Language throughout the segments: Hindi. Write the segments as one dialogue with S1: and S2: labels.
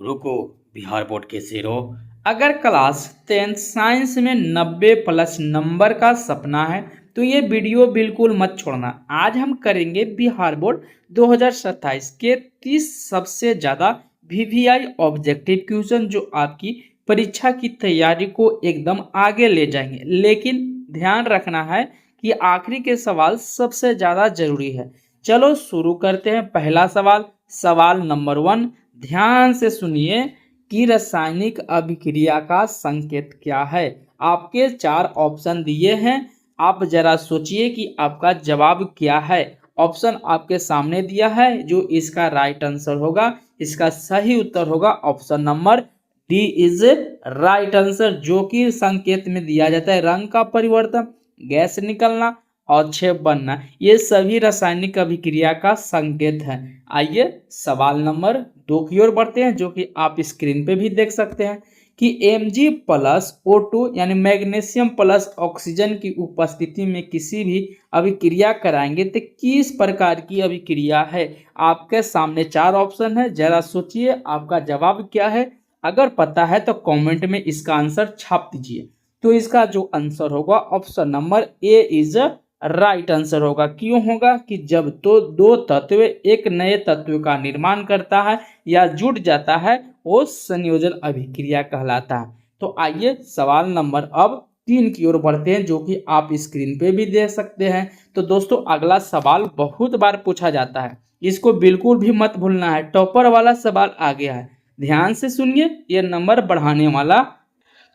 S1: रुको बिहार बोर्ड के शेरों। अगर क्लास 10 साइंस में 90 प्लस नंबर का सपना है तो ये वीडियो बिल्कुल मत छोड़ना। आज हम करेंगे बिहार बोर्ड 2027 के 30 सबसे ज़्यादा वीवीआई ऑब्जेक्टिव क्वेश्चन जो आपकी परीक्षा की तैयारी को एकदम आगे ले जाएंगे। लेकिन ध्यान रखना है कि आखिरी के सवाल सबसे ज़्यादा जरूरी है। चलो शुरू करते हैं। पहला सवाल, सवाल नंबर 1, ध्यान से सुनिए कि रासायनिक अभिक्रिया का संकेत क्या है। आपके 4 ऑप्शन दिए हैं, आप जरा सोचिए कि आपका जवाब क्या है। ऑप्शन आपके सामने दिया है, जो इसका राइट आंसर होगा, इसका सही उत्तर होगा option number D is right answer, जो कि संकेत में दिया जाता है रंग का परिवर्तन, गैस निकलना और छेद बनना, ये सभी रासायनिक अभिक्रिया का संकेत है। आइए सवाल नंबर 2 की ओर बढ़ते हैं, जो कि आप स्क्रीन पे भी देख सकते हैं कि Mg+O2 यानी मैग्नीशियम प्लस ऑक्सीजन की उपस्थिति में किसी भी अभिक्रिया कराएंगे तो किस प्रकार की अभिक्रिया है। आपके सामने 4 ऑप्शन है, जरा सोचिए आपका जवाब क्या है। अगर पता है तो कमेंट में इसका आंसर छाप दीजिए। तो इसका जो आंसर होगा option number A is right answer होगा। क्यों होगा कि जब तो दो तत्व एक नए तत्व का निर्माण करता है या जुड़ जाता है वो संयोजन अभिक्रिया कहलाता है। तो आइए सवाल नंबर अब 3 की ओर बढ़ते हैं, जो कि आप स्क्रीन पे भी देख सकते हैं। तो दोस्तों अगला सवाल बहुत बार पूछा जाता है, इसको बिल्कुल भी मत भूलना है। टॉपर वाला सवाल आ गया है, ध्यान से सुनिए, ये नंबर बढ़ाने वाला।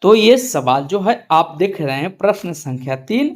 S1: तो ये सवाल जो है आप देख रहे हैं, प्रश्न संख्या 3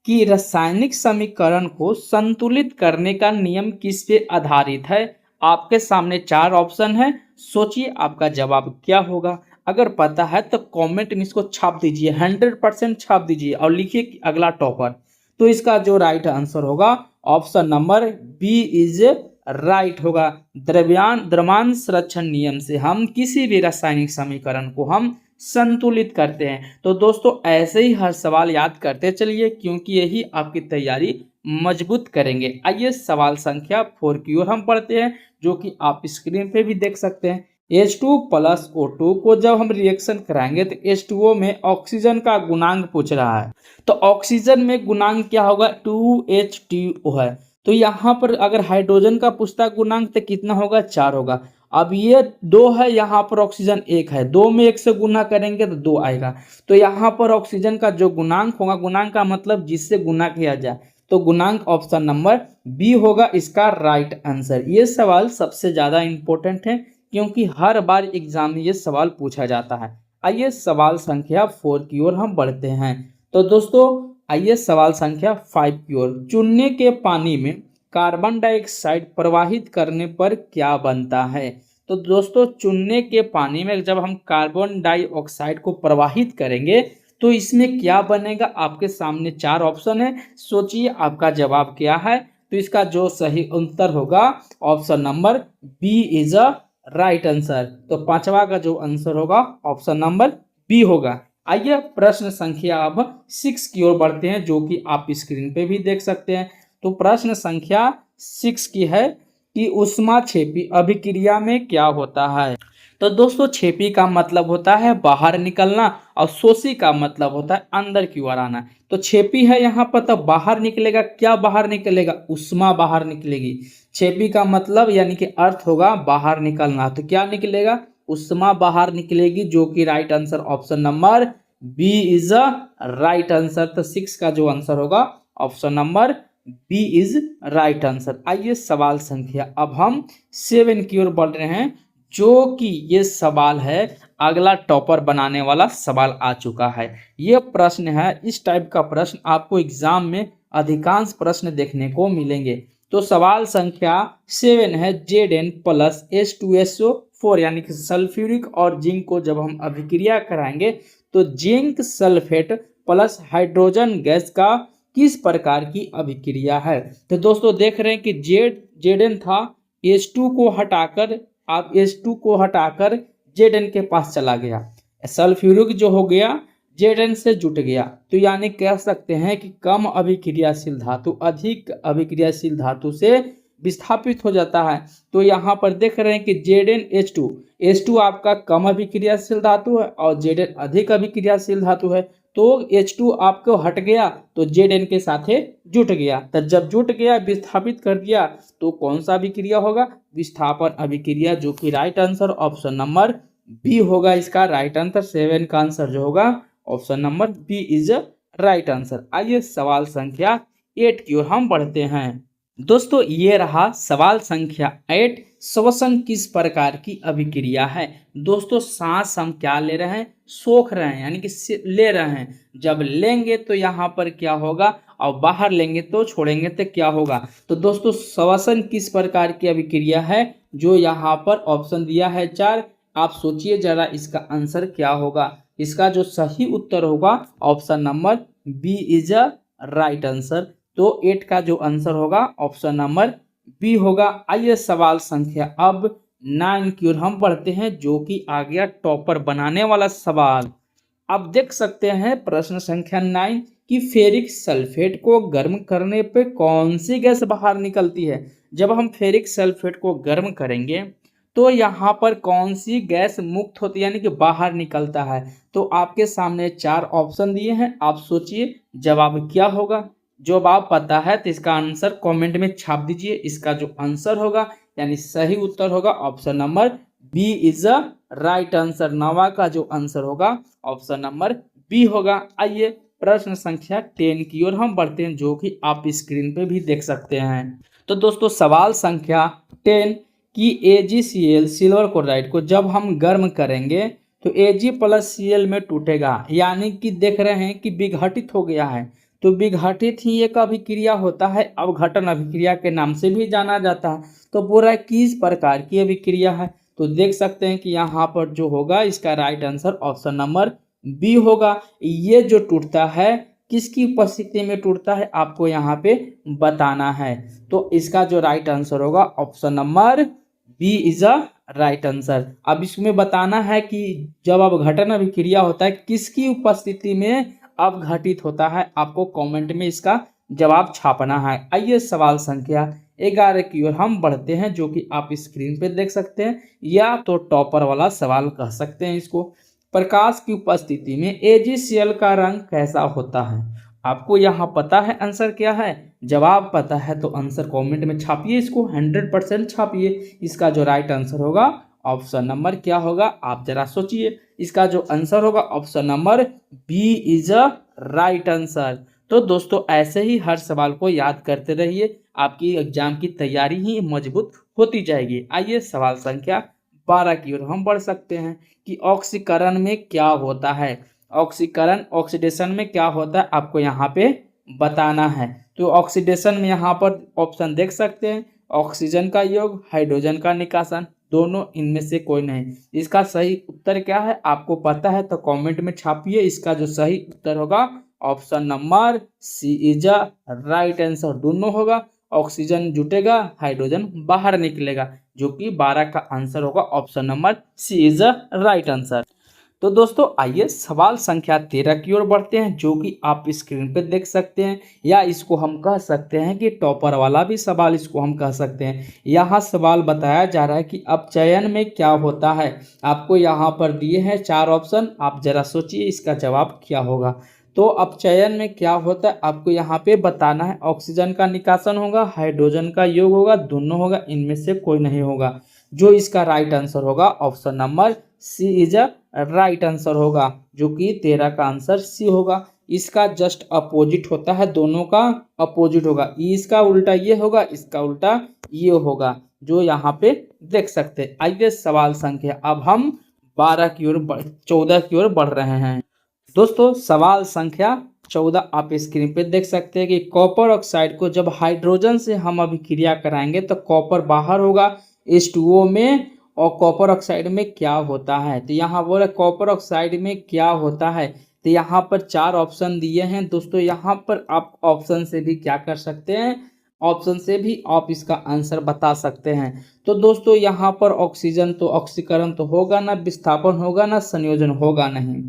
S1: कि रासायनिक समीकरण को संतुलित करने का नियम किस पे आधारित है। आपके सामने 4 ऑप्शन है, सोचिए आपका जवाब क्या होगा। अगर पता है तो कमेंट में इसको छाप दीजिए, 100% छाप दीजिए और लिखिए कि अगला टॉपर। तो इसका जो राइट आंसर होगा option number B is right होगा। द्रव्यमान संरक्षण नियम से हम किसी भी रासायनिक समीकरण को हम संतुलित करते हैं। तो दोस्तों ऐसे ही हर सवाल याद करते चलिए, क्योंकि यही आपकी तैयारी मजबूत करेंगे। आइए सवाल संख्या 4 की ओर हम पढ़ते हैं, जो कि आप स्क्रीन पे भी देख सकते हैं। H2+O2 को जब हम रिएक्शन कराएंगे तो H2O में ऑक्सीजन का गुणांक पूछ रहा है। तो ऑक्सीजन में गुणांक क्या होगा, 2H2O है। तो यहाँ पर अगर हाइड्रोजन का पूछता गुणांक तो कितना होगा, 4 होगा। अब ये 2 है, यहाँ पर ऑक्सीजन 1 है, 2 में 1 से गुना करेंगे तो 2 आएगा। तो यहाँ पर ऑक्सीजन का जो गुणांक होगा, गुणांक का मतलब जिससे गुना किया जाए, तो गुणांक ऑप्शन नंबर बी होगा इसका राइट आंसर। ये सवाल सबसे ज्यादा इंपॉर्टेंट है, क्योंकि हर बार एग्जाम में ये सवाल पूछा जाता है। आइए सवाल संख्या 4 की ओर हम बढ़ते हैं। तो दोस्तों आइए सवाल संख्या 5 की ओर। चूने के पानी में कार्बन डाइऑक्साइड प्रवाहित करने पर क्या बनता है। तो दोस्तों चूने के पानी में जब हम कार्बन डाइऑक्साइड को प्रवाहित करेंगे तो इसमें क्या बनेगा। आपके सामने 4 ऑप्शन है, सोचिए आपका जवाब क्या है। तो इसका जो सही उत्तर होगा option number B is a right answer. तो 5वां का जो आंसर होगा ऑप्शन नंबर बी होगा। आइए प्रश्न संख्या अब 6 की ओर बढ़ते हैं, जो कि आप स्क्रीन पे भी देख सकते हैं। तो प्रश्न संख्या 6 की है कि ऊष्माक्षेपी अभिक्रिया में क्या होता है। तो दोस्तों क्षेपी का मतलब होता है बाहर निकलना और शोषी का मतलब होता है अंदर की ओर आना। तो क्षेपी है यहाँ पर, तो बाहर निकलेगा, क्या बाहर निकलेगा, ऊष्मा बाहर निकलेगी। क्षेपी का मतलब यानी कि अर्थ होगा बाहर निकलना, तो क्या निकलेगा, ऊष्मा बाहर निकलेगी, जो कि right answer option number B is a right answer. तो 6 का जो आंसर होगा option number B is right answer. आइए सवाल संख्या अब हम 7 की ओर बढ़ रहे हैं, जो कि ये सवाल है अगला टॉपर बनाने वाला सवाल आ चुका है। ये प्रश्न है, इस टाइप का प्रश्न आपको एग्जाम में अधिकांश प्रश्न देखने को मिलेंगे। तो सवाल संख्या 7 है, Zn+H2SO4 यानी कि सल्फ्यूरिक और जिंक को जब हम अभिक्रिया कराएंगे तो zinc sulphate plus hydrogen gas का किस प्रकार की अभिक्रिया है। तो दोस्तों देख रहे हैं कि Zn था, H2 को हटाकर आप H2 को हटाकर Zn के पास चला गया, सल्फ्यूरिक जो हो गया Zn से जुट गया। तो यानी कह सकते हैं कि कम अभिक्रियाशील धातु अधिक अभिक्रियाशील धातु से विस्थापित हो जाता है। तो यहाँ पर देख रहे हैं कि Zn H2 आपका कम अभिक्रियाशील धातु है और Zn अधिक अभिक्रियाशील धातु है। तो H2 आपको हट गया तो Zn के साथ जुट गया, तो जब जुट गया विस्थापित कर दिया तो कौन सा अभिक्रिया होगा? विस्थापन अभिक्रिया, जो कि right answer option number B होगा इसका राइट आंसर। 7 का आंसर जो होगा option number B is right answer. आइए सवाल संख्या 8 की ओर हम बढ़ते हैं। दोस्तों ये रहा सवाल संख्या 8। श्वसन किस प्रकार की अभिक्रिया है? दोस्तों सांस हम क्या ले रहे हैं? सोख रहे हैं, यानी कि ले रहे हैं। जब लेंगे तो यहाँ पर क्या होगा और बाहर लेंगे तो छोड़ेंगे तो क्या होगा? तो दोस्तों श्वसन किस प्रकार की अभिक्रिया है? जो यहाँ पर ऑप्शन दिया है 4। आप सोचिए जरा इसका आंसर क्या होगा। इसका जो सही उत्तर होगा option number B is a right answer. तो 8 का जो आंसर होगा ऑप्शन नंबर बी होगा। आइए सवाल संख्या अब 9 की ओर हम बढ़ते हैं, जो कि आ गया टॉपर बनाने वाला सवाल। अब देख सकते हैं प्रश्न संख्या 9 कि फेरिक सल्फेट को गर्म करने पे कौन सी गैस बाहर निकलती है? जब हम फेरिक सल्फेट को गर्म करेंगे तो यहाँ पर कौन सी गैस मुक्त होती है, यानी कि बाहर निकलता है? तो आपके सामने 4 ऑप्शन दिए हैं, आप सोचिए जवाब क्या होगा। जवाब पता है तो इसका आंसर कमेंट में छाप दीजिए। इसका जो आंसर होगा यानी सही उत्तर होगा option number B is a right answer. 9 का जो आंसर होगा ऑप्शन नंबर बी होगा। आइए प्रश्न संख्या 10 की ओर हम बढ़ते हैं, जो कि आप स्क्रीन पे भी देख सकते हैं। तो दोस्तों सवाल संख्या 10 कि AgCl सिल्वर क्लोराइड को जब हम गर्म करेंगे तो Ag+Cl में टूटेगा, यानी कि देख रहे हैं कि विघटित हो गया है। तो विघटित ही एक अभिक्रिया होता है, अवघटन अभिक्रिया के नाम से भी जाना जाता है। तो पूरा किस प्रकार की अभिक्रिया है? तो देख सकते हैं कि यहाँ पर जो होगा इसका right answer option number B होगा। ये जो टूटता है किसकी उपस्थिति में टूटता है आपको यहाँ पे बताना है। तो इसका जो राइट आंसर होगा option number B is a right answer. अब इसमें बताना है कि जब अवघटन अभिक्रिया होता है किसकी उपस्थिति में अवघटित होता है, आपको कमेंट में इसका जवाब छापना है। आइए सवाल संख्या 11 की ओर हम बढ़ते हैं, जो कि आप स्क्रीन पे देख सकते हैं, या तो टॉपर वाला सवाल कह सकते हैं इसको। प्रकाश की उपस्थिति में AgCl का रंग कैसा होता है? आपको यहाँ पता है आंसर क्या है? जवाब पता है तो आंसर कमेंट में छापिए, इसको 100% छापिए। इसका जो राइट आंसर होगा ऑप्शन नंबर क्या होगा? आप जरा सोचिए। इसका जो आंसर होगा option number B is a right answer. तो दोस्तों ऐसे ही हर सवाल को याद करते रहिए, आपकी एग्जाम की तैयारी ही मजबूत होती जाएगी। आइए सवाल संख्या 12 की ओर हम बढ़ सकते हैं कि ऑक्सीकरण में क्या होता है। ऑक्सीकरण ऑक्सीडेशन में क्या होता है आपको यहाँ पे बताना है। तो ऑक्सीडेशन में यहाँ पर ऑप्शन देख सकते हैं, ऑक्सीजन का योग, हाइड्रोजन का निकासन, दोनों इनमें से कोई नहीं। इसका सही उत्तर क्या है आपको पता है तो कमेंट में छापिए। इसका जो सही उत्तर होगा option number C is a right answer. दोनों होगा, ऑक्सीजन जुटेगा, हाइड्रोजन बाहर निकलेगा, जो कि 12 का आंसर होगा option number C is a right answer. तो दोस्तों आइए सवाल संख्या 13 की ओर बढ़ते हैं, जो कि आप स्क्रीन पे देख सकते हैं, या इसको हम कह सकते हैं कि टॉपर वाला भी सवाल इसको हम कह सकते हैं। यहाँ सवाल बताया जा रहा है कि अपचयन में क्या होता है। आपको यहाँ पर दिए हैं 4 ऑप्शन, आप जरा सोचिए इसका जवाब क्या होगा। तो अपचयन में क्या होता है आपको यहाँ पे बताना है। ऑक्सीजन का निकासन होगा, हाइड्रोजन का योग होगा, दोनों होगा, इनमें से कोई नहीं होगा। जो इसका राइट आंसर होगा option number C is a right answer होगा, जो कि 13 का आंसर सी होगा। इसका जस्ट अपोजिट होता है, दोनों का अपोजिट होगा। इसका उल्टा ये होगा, इसका उल्टा ये होगा, जो यहाँ पे देख सकते हैं। आइए सवाल संख्या अब हम 14 की ओर बढ़ रहे हैं। दोस्तों सवाल संख्या 14 आप स्क्रीन पे देख सकते हैं कि कॉपर ऑक्साइड को जब हाइड्रोजन से हम अभिक्रिया कराएंगे तो कॉपर बाहर होगा H2O में, और कॉपर ऑक्साइड में क्या होता है। तो यहाँ बोला कॉपर ऑक्साइड में क्या होता है, तो यहाँ पर 4 ऑप्शन दिए हैं। दोस्तों यहाँ पर आप ऑप्शन से भी क्या कर सकते हैं, ऑप्शन से भी आप इसका आंसर बता सकते हैं। तो दोस्तों यहाँ पर ऑक्सीजन तो ऑक्सीकरण तो होगा ना, विस्थापन होगा ना, संयोजन होगा नहीं।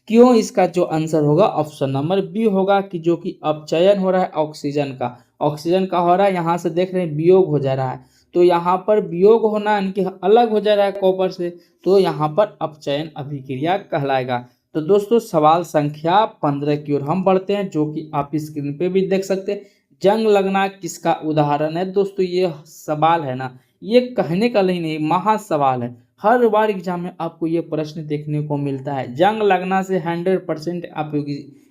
S1: क्यों? इसका जो आंसर होगा ऑप्शन नंबर बी होगा, कि जो कि अपचयन हो रहा है ऑक्सीजन का, ऑक्सीजन का हो रहा है, यहाँ से देख रहे हैं वियोग हो जा रहा है, तो यहाँ पर वियोग होना यानी कि अलग हो जा रहा है कॉपर से, तो यहाँ पर अपचयन अभिक्रिया कहलाएगा। तो दोस्तों सवाल संख्या 15 की ओर हम बढ़ते हैं, जो कि आप स्क्रीन पे भी देख सकते हैं। जंग लगना किसका उदाहरण है? दोस्तों ये सवाल है ना, ये कहने का नहीं, महा सवाल है। हर बार एग्जाम में आपको ये प्रश्न देखने को मिलता है। जंग लगना से 100% आपको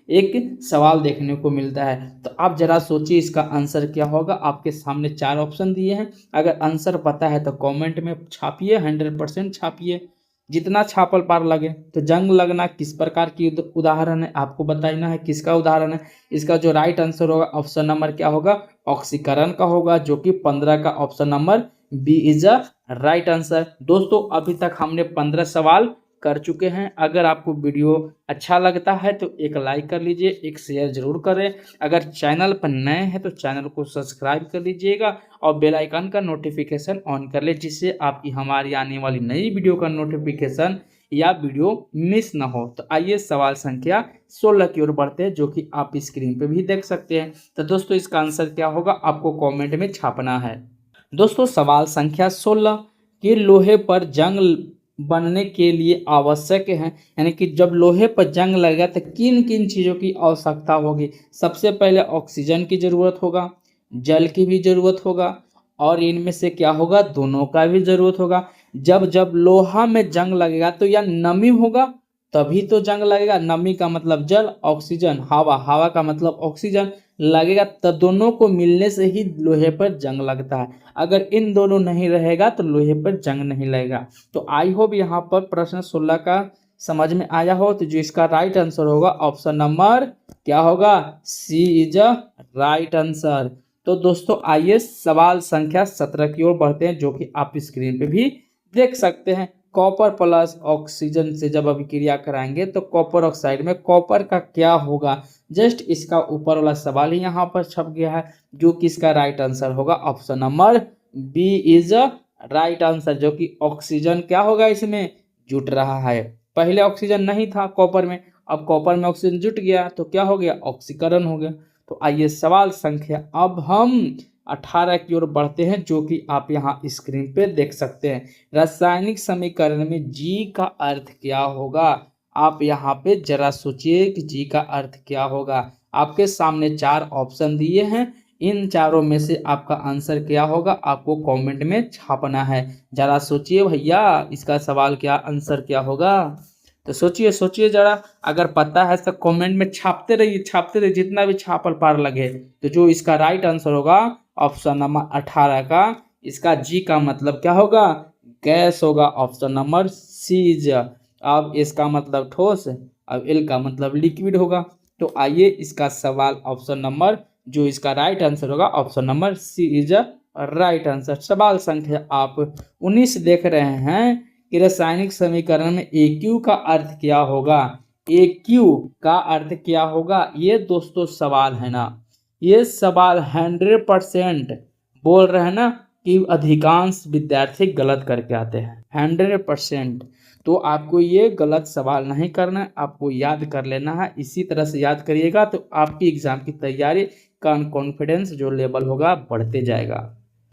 S1: एक सवाल देखने को मिलता है। तो आप जरा सोचिए इसका आंसर क्या होगा। आपके सामने 4 ऑप्शन दिए हैं, अगर आंसर पता है तो कमेंट में छापिए, 100% छापिए, जितना छापल पार लगे। तो जंग लगना किस प्रकार की उदाहरण है आपको बताना है, किसका उदाहरण है। इसका जो राइट आंसर होगा ऑप्शन नंबर क्या होगा? ऑक्सीकरण का होगा, जो कि 15 का option number B is a right answer. दोस्तों अभी तक हमने 15 सवाल कर चुके हैं। अगर आपको वीडियो अच्छा लगता है तो एक लाइक कर लीजिए, एक शेयर जरूर करें। अगर चैनल पर नए हैं तो चैनल को सब्सक्राइब कर लीजिएगा और बेल आइकन का नोटिफिकेशन ऑन कर ले, जिससे आपकी हमारी आने वाली नई वीडियो का नोटिफिकेशन या वीडियो मिस ना हो। तो आइए सवाल संख्या 16 की ओर बढ़ते हैं, जो कि आप स्क्रीन पे भी देख सकते हैं। तो दोस्तों इसका आंसर क्या होगा आपको कमेंट में छापना है। दोस्तों सवाल संख्या 16 कि लोहे पर जंग बनने के लिए आवश्यक है, यानी कि जब लोहे पर जंग लगेगा तो किन किन चीज़ों की आवश्यकता होगी। सबसे पहले ऑक्सीजन की ज़रूरत होगा, जल की भी ज़रूरत होगा, और इनमें से क्या होगा? दोनों का भी ज़रूरत होगा। जब जब लोहा में जंग लगेगा तो या नमी होगा तभी तो जंग लगेगा। नमी का मतलब जल, ऑक्सीजन हवा, हवा का मतलब ऑक्सीजन लगेगा, तब दोनों को मिलने से ही लोहे पर जंग लगता है। अगर इन दोनों नहीं रहेगा तो लोहे पर जंग नहीं लगेगा। तो आई होप यहाँ पर प्रश्न 16 का समझ में आया हो। तो जो इसका राइट आंसर होगा ऑप्शन नंबर क्या होगा? सी इज अ राइट आंसर। तो दोस्तों आइए सवाल संख्या 17 की ओर बढ़ते हैं, जो कि आप स्क्रीन पे भी देख सकते हैं। कॉपर प्लस ऑक्सीजन से जब अभिक्रिया कराएंगे तो कॉपर ऑक्साइड में कॉपर का क्या होगा? जस्ट इसका ऊपर वाला सवाल ही यहाँ पर छप गया है, जो कि इसका राइट आंसर होगा option number B is right answer, जो कि ऑक्सीजन क्या होगा इसमें? जुट रहा है। पहले ऑक्सीजन नहीं था कॉपर में, अब कॉपर में ऑक्सीजन जुट गया तो क्या हो गया? ऑक्सीकरण हो गया। तो आइए सवाल संख्या अब हम 18 की ओर बढ़ते हैं, जो कि आप यहाँ स्क्रीन पे देख सकते हैं। रासायनिक समीकरण में जी का अर्थ क्या होगा? आप यहाँ पे जरा सोचिए कि जी का अर्थ क्या होगा। आपके सामने 4 ऑप्शन दिए हैं, इन चारों में से आपका आंसर क्या होगा आपको कमेंट में छापना है। जरा सोचिए भैया इसका सवाल क्या आंसर क्या होगा। तो सोचिए सोचिए जरा, अगर पता है तो कमेंट में छापते रहिए, छापते रहिए, जितना भी छापल पार लगे। तो जो इसका राइट आंसर होगा ऑप्शन नंबर 18 का, इसका जी का मतलब क्या होगा? गैस होगा, ऑप्शन नंबर सी। अब इसका मतलब ठोस, अब एल का मतलब लिक्विड होगा। तो आइए इसका सवाल ऑप्शन नंबर जो इसका राइट आंसर होगा option number C is right answer. सवाल संख्या आप 19 देख रहे हैं कि रासायनिक समीकरण में AQ का अर्थ क्या होगा? AQ का अर्थ क्या होगा? ये दोस्तों सवाल है ना, ये सवाल 100% बोल रहे हैं ना कि अधिकांश विद्यार्थी गलत करके आते हैं 100%। तो आपको ये गलत सवाल नहीं करना है, आपको याद कर लेना है। इसी तरह से याद करिएगा तो आपकी एग्जाम की तैयारी का कॉन्फिडेंस जो लेवल होगा बढ़ते जाएगा।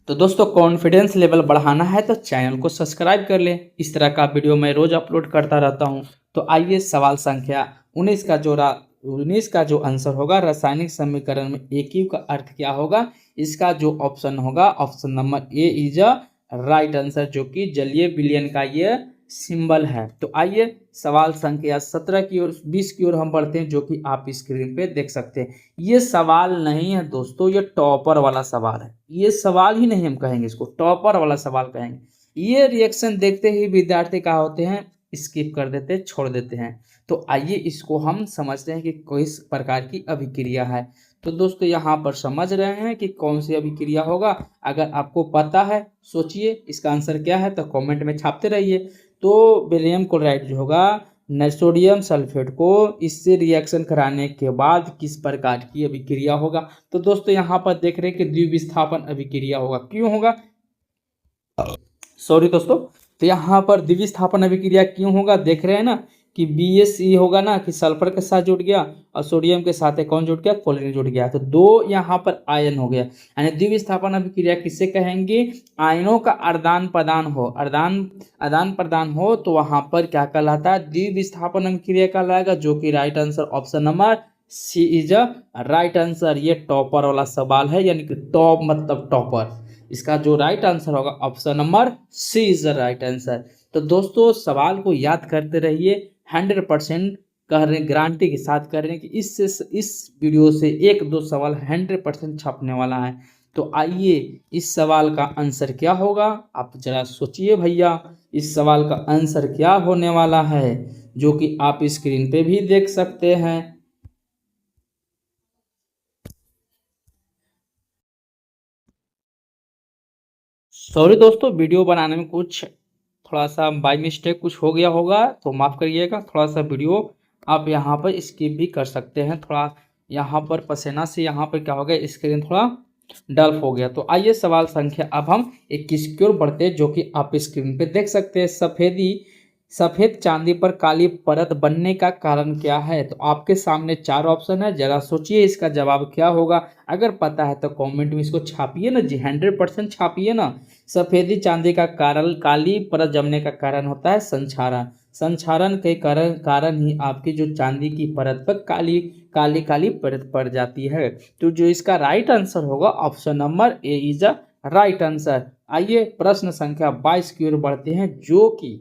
S1: तो दोस्तों कॉन्फिडेंस लेवल बढ़ाना है तो चैनल को सब्सक्राइब कर लें, इस तरह का वीडियो मैं रोज अपलोड करता रहता हूं। तो आइए सवाल संख्या 19 का जो आंसर होगा रासायनिक समीकरण में AQ का अर्थ क्या होगा? इसका जो ऑप्शन होगा option number A is a right answer, जो कि जलीय विलयन का ये सिंबल है। तो आइए सवाल संख्या 17 की ओर 20 की ओर हम बढ़ते हैं, जो कि आप स्क्रीन पे देख सकते हैं। ये सवाल नहीं है दोस्तों, ये टॉपर वाला सवाल है। ये सवाल ही नहीं हम कहेंगे, इसको टॉपर वाला सवाल कहेंगे। ये रिएक्शन देखते ही विद्यार्थी क्या होते हैं? स्किप कर देते हैं, छोड़ देते हैं। तो आइए इसको हम समझते हैं कि किस प्रकार की अभिक्रिया है। तो दोस्तों यहाँ पर समझ रहे हैं कि कौन सी अभिक्रिया होगा। अगर आपको पता है सोचिए इसका आंसर क्या है तो कमेंट में छापते रहिए। तो बेरियम क्लोराइड जो होगा सोडियम सल्फेट को इससे रिएक्शन कराने के बाद किस प्रकार की अभिक्रिया होगा? तो दोस्तों यहाँ पर देख रहे हैं कि द्विविस्थापन अभिक्रिया होगा। क्यों होगा? सॉरी दोस्तों, तो यहाँ पर द्विविस्थापन अभिक्रिया क्यों होगा? देख रहे हैं ना कि BaC होगा ना कि सल्फर के साथ जुड़ गया और सोडियम के साथ कौन जुड़ गया, क्लोरीन जुड़ गया। तो दो यहाँ पर आयन हो गया, यानी द्विविस्थापन अभिक्रिया किसे कहेंगे, आयनों का आदान प्रदान हो, आदान प्रदान हो तो वहां पर क्या कहलाता है, द्विविस्थापन अभिक्रिया कहलाएगा, जो कि right answer option number C is a right answer. ये टॉपर वाला सवाल है, यानी कि टॉप मतलब टॉपर। इसका जो राइट आंसर होगा option number C is the right answer. तो दोस्तों सवाल को याद करते रहिए, 100% कह रहे गारंटी के साथ कह रहे हैं कि इस वीडियो से एक दो सवाल 100% छपने वाला है। तो आइए इस सवाल का आंसर क्या होगा, आप जरा सोचिए भैया, इस सवाल का आंसर क्या होने वाला है, जो कि आप स्क्रीन पे भी देख सकते हैं। सॉरी दोस्तों, वीडियो बनाने में कुछ थोड़ा सा बाय मिस्टेक कुछ हो गया होगा, तो माफ़ करिएगा। थोड़ा सा वीडियो आप यहाँ पर स्किप भी कर सकते हैं, थोड़ा यहाँ पर पसीना से यहाँ पर क्या हो गया, स्क्रीन थोड़ा डल हो गया। तो आइए सवाल संख्या अब हम 21 की ओर बढ़ते हैं, जो कि आप स्क्रीन पे देख सकते हैं। सफेद चांदी पर काली परत बनने का कारण क्या है। तो आपके सामने चार ऑप्शन है, जरा सोचिए इसका जवाब क्या होगा। अगर पता है तो कमेंट में इसको छापिए ना जी, 100% छापिए ना। सफेदी चांदी का कारण, काली परत जमने का कारण होता है संक्षारण। संक्षारण के कारण ही आपकी जो चांदी की परत पर काली काली काली परत पड़ जाती है। तो जो इसका राइट आंसर होगा option number A is a right answer. आइए प्रश्न संख्या 22 की ओर बढ़ते हैं, जो कि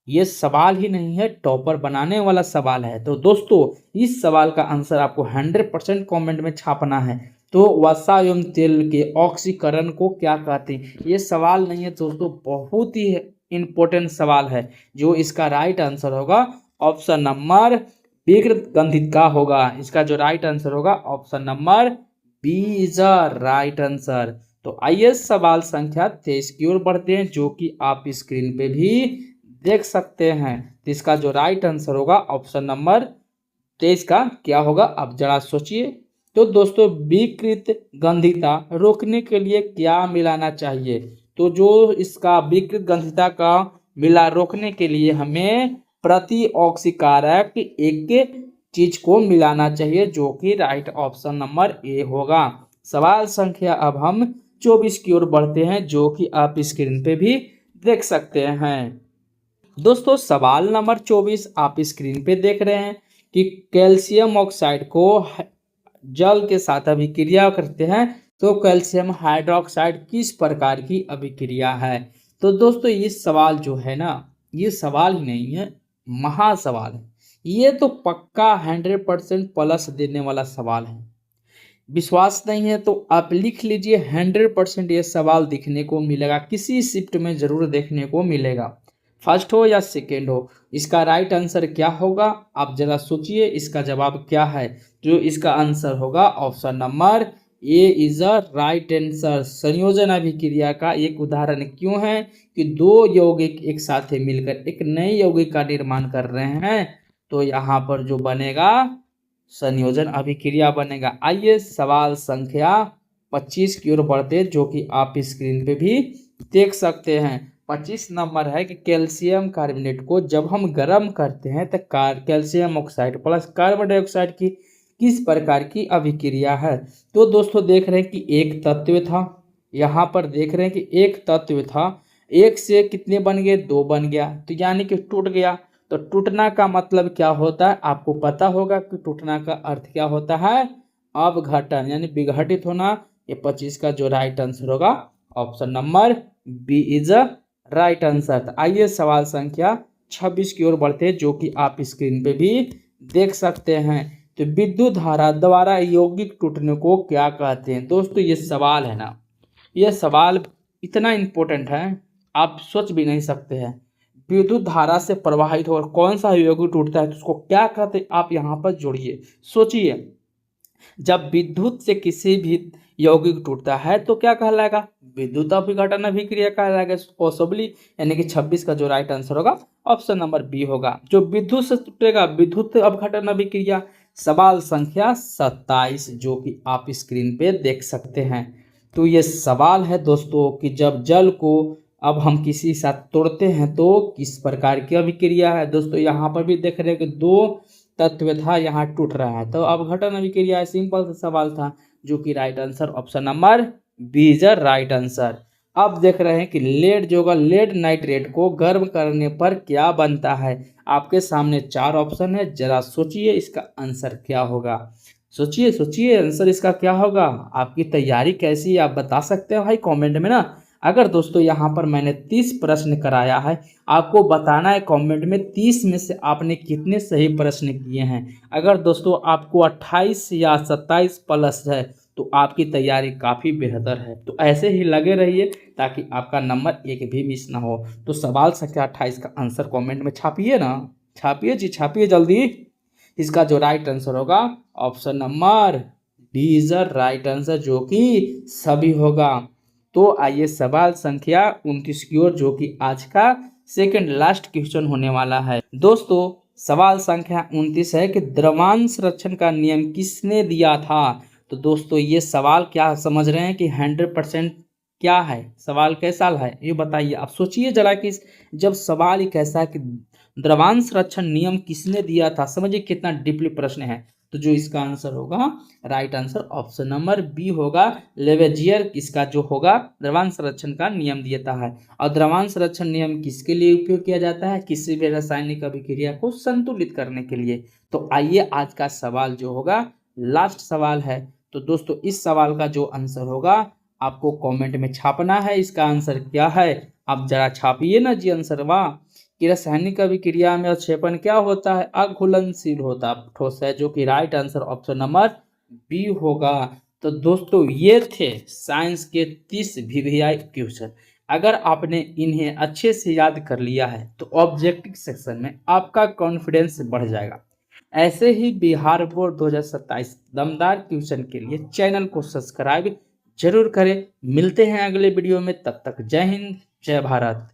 S1: ये सवाल ही नहीं है, टॉपर बनाने वाला सवाल है। तो दोस्तों इस सवाल का आंसर आपको 100% कमेंट में छापना है। तो वसा एवं तेल के ऑक्सीकरण को क्या कहते हैं। ये सवाल नहीं है दोस्तों, बहुत ही इंपॉर्टेंट सवाल है। जो इसका राइट आंसर होगा ऑप्शन नंबर विकृत गंधिका होगा। इसका जो राइट आंसर होगा option number B is a right answer. तो आइए सवाल संख्या 23 की ओर बढ़ते हैं, जो कि आप स्क्रीन पे भी देख सकते हैं। तो इसका जो राइट आंसर होगा ऑप्शन नंबर 23 का क्या होगा, आप जरा सोचिए। तो दोस्तों विकृत गंधिता रोकने के लिए क्या मिलाना चाहिए। तो जो इसका विकृत गंधिता का मिला रोकने के लिए हमें प्रति ऑक्सीकारक एक चीज को मिलाना चाहिए, जो कि राइट ऑप्शन नंबर ए होगा। सवाल संख्या अब हम 24 की ओर बढ़ते हैं, जो कि आप स्क्रीन पे भी देख सकते हैं। दोस्तों सवाल नंबर 24 आप स्क्रीन पे देख रहे हैं कि कैल्शियम ऑक्साइड को जल के साथ अभिक्रिया करते हैं, तो कैल्शियम हाइड्रोक्साइड किस प्रकार की अभिक्रिया है। तो दोस्तों ये सवाल जो है ना, ये सवाल ही नहीं है, महासवाल है। ये तो पक्का 100% प्लस देने वाला सवाल है। विश्वास नहीं है तो आप लिख लीजिए, 100% ये सवाल दिखने को मिलेगा, किसी शिफ्ट में जरूर देखने को मिलेगा, फर्स्ट हो या सेकेंड हो। इसका राइट आंसर क्या होगा, आप जरा सोचिए इसका जवाब क्या है। जो इसका आंसर होगा option number A is a right answer. संयोजन अभिक्रिया का एक उदाहरण क्यों है कि दो यौगिक एक साथ मिलकर एक नए यौगिक का निर्माण कर रहे हैं, तो यहाँ पर जो बनेगा संयोजन अभिक्रिया बनेगा। आइए सवाल संख्या 25 की ओर बढ़ते, जो कि आप स्क्रीन पे भी देख सकते हैं। 25 नंबर है कि कैल्शियम कार्बोनेट को जब हम गर्म करते हैं तो calcium oxide plus carbon dioxide की किस प्रकार की अभिक्रिया है। तो दोस्तों देख रहे हैं कि एक तत्व था, यहाँ पर देख रहे हैं कि एक तत्व था, एक से कितने बन गए, दो बन गया, तो यानी कि टूट गया। तो टूटना का मतलब क्या होता है, आपको पता होगा कि टूटना का अर्थ क्या होता है, अपघटन यानी विघटित होना। ये 25 का जो राइट आंसर होगा option number B is a right answer. आइए सवाल संख्या 26 की ओर बढ़ते हैं, जो कि आप स्क्रीन पे भी देख सकते हैं। तो विद्युत धारा द्वारा यौगिक टूटने को क्या कहते हैं। दोस्तों ये सवाल है ना, ये सवाल इतना इंपॉर्टेंट है, आप सोच भी नहीं सकते हैं। विद्युत धारा से प्रवाहित हो और कौन सा यौगिक टूटता है तो उसको क्या कहते हैं, आप यहाँ पर जोड़िए, सोचिए। जब विद्युत से किसी भी यौगिक टूटता है तो क्या कहलाएगा, विद्युत अपघटन अभिक्रिया कहलाएगा पॉसिबली। यानी कि 26 का जो राइट आंसर होगा ऑप्शन नंबर बी होगा। जो विद्युत से टूटेगा विद्युत अपघटन अभिक्रिया। सवाल संख्या 27, जो कि आप स्क्रीन पे देख सकते हैं। तो ये सवाल है दोस्तों कि जब जल को अब हम किसी साथ तोड़ते हैं तो किस प्रकार की अभिक्रिया है। दोस्तों यहाँ पर भी देख रहे हैं कि दो तत्व था, यहाँ टूट रहा है, तो अपघटन अभिक्रिया है। सिंपल सा सवाल था, जो कि right answer option number B is right answer. अब देख रहे हैं कि लेड जो होगा, लेड नाइट्रेट को गर्म करने पर क्या बनता है। आपके सामने चार ऑप्शन है, जरा सोचिए इसका आंसर क्या होगा। सोचिए सोचिए आंसर इसका क्या होगा। आपकी तैयारी कैसी है आप बता सकते हो भाई कमेंट में ना। अगर दोस्तों यहाँ पर मैंने 30 प्रश्न कराया है, आपको बताना है कमेंट में 30 में से आपने कितने सही प्रश्न किए हैं। अगर दोस्तों आपको 28 या 27 प्लस है तो आपकी तैयारी काफ़ी बेहतर है। तो ऐसे ही लगे रहिए ताकि आपका नंबर एक भी मिस ना हो। तो सवाल संख्या 28 का आंसर कमेंट में छापिए ना, छापिए जी छापिए जल्दी। इसका जो राइट आंसर होगा option number D is right answer, जो कि सभी होगा। तो आइए सवाल संख्या 29 की ओर, जो कि आज का सेकंड लास्ट क्वेश्चन होने वाला है। दोस्तों सवाल संख्या 29 है कि द्रव्यांश संरक्षण का नियम किसने दिया था। तो दोस्तों ये सवाल क्या समझ रहे हैं कि 100% क्या है, सवाल कैसा है ये बताइए। आप सोचिए जरा कि जब सवाल ही कैसा है कि द्रव्यांश संरक्षण नियम किसने दिया था, समझिए कितना डीपली प्रश्न है। तो जो इसका आंसर होगा right answer option number B होगा, लेवेजियर इसका जो होगा द्रव्यांश संरक्षण का नियम देता है। और द्रव्यांश संरक्षण नियम किसके लिए उपयोग किया जाता है, किसी भी रासायनिक अभिक्रिया को संतुलित करने के लिए। तो आइए आज का सवाल जो होगा लास्ट सवाल है। तो दोस्तों इस सवाल का जो आंसर होगा आपको कमेंट में छापना है। इसका आंसर क्या है आप जरा छापिए ना जी आंसर। वाह कि रासायनिक अभिक्रिया में अवक्षेपण क्या होता है, अघुलनशील होता ठोस है, जो कि right answer option number B होगा। तो दोस्तों ये थे साइंस के 30 वीवीआई क्वेश्चन। अगर आपने इन्हें अच्छे से याद कर लिया है तो ऑब्जेक्टिव सेक्शन में आपका कॉन्फिडेंस बढ़ जाएगा। ऐसे ही बिहार बोर्ड 2027 दमदार क्वेश्चन के लिए चैनल को सब्सक्राइब जरूर करें। मिलते हैं अगले वीडियो में, तब तक जय हिंद जय भारत।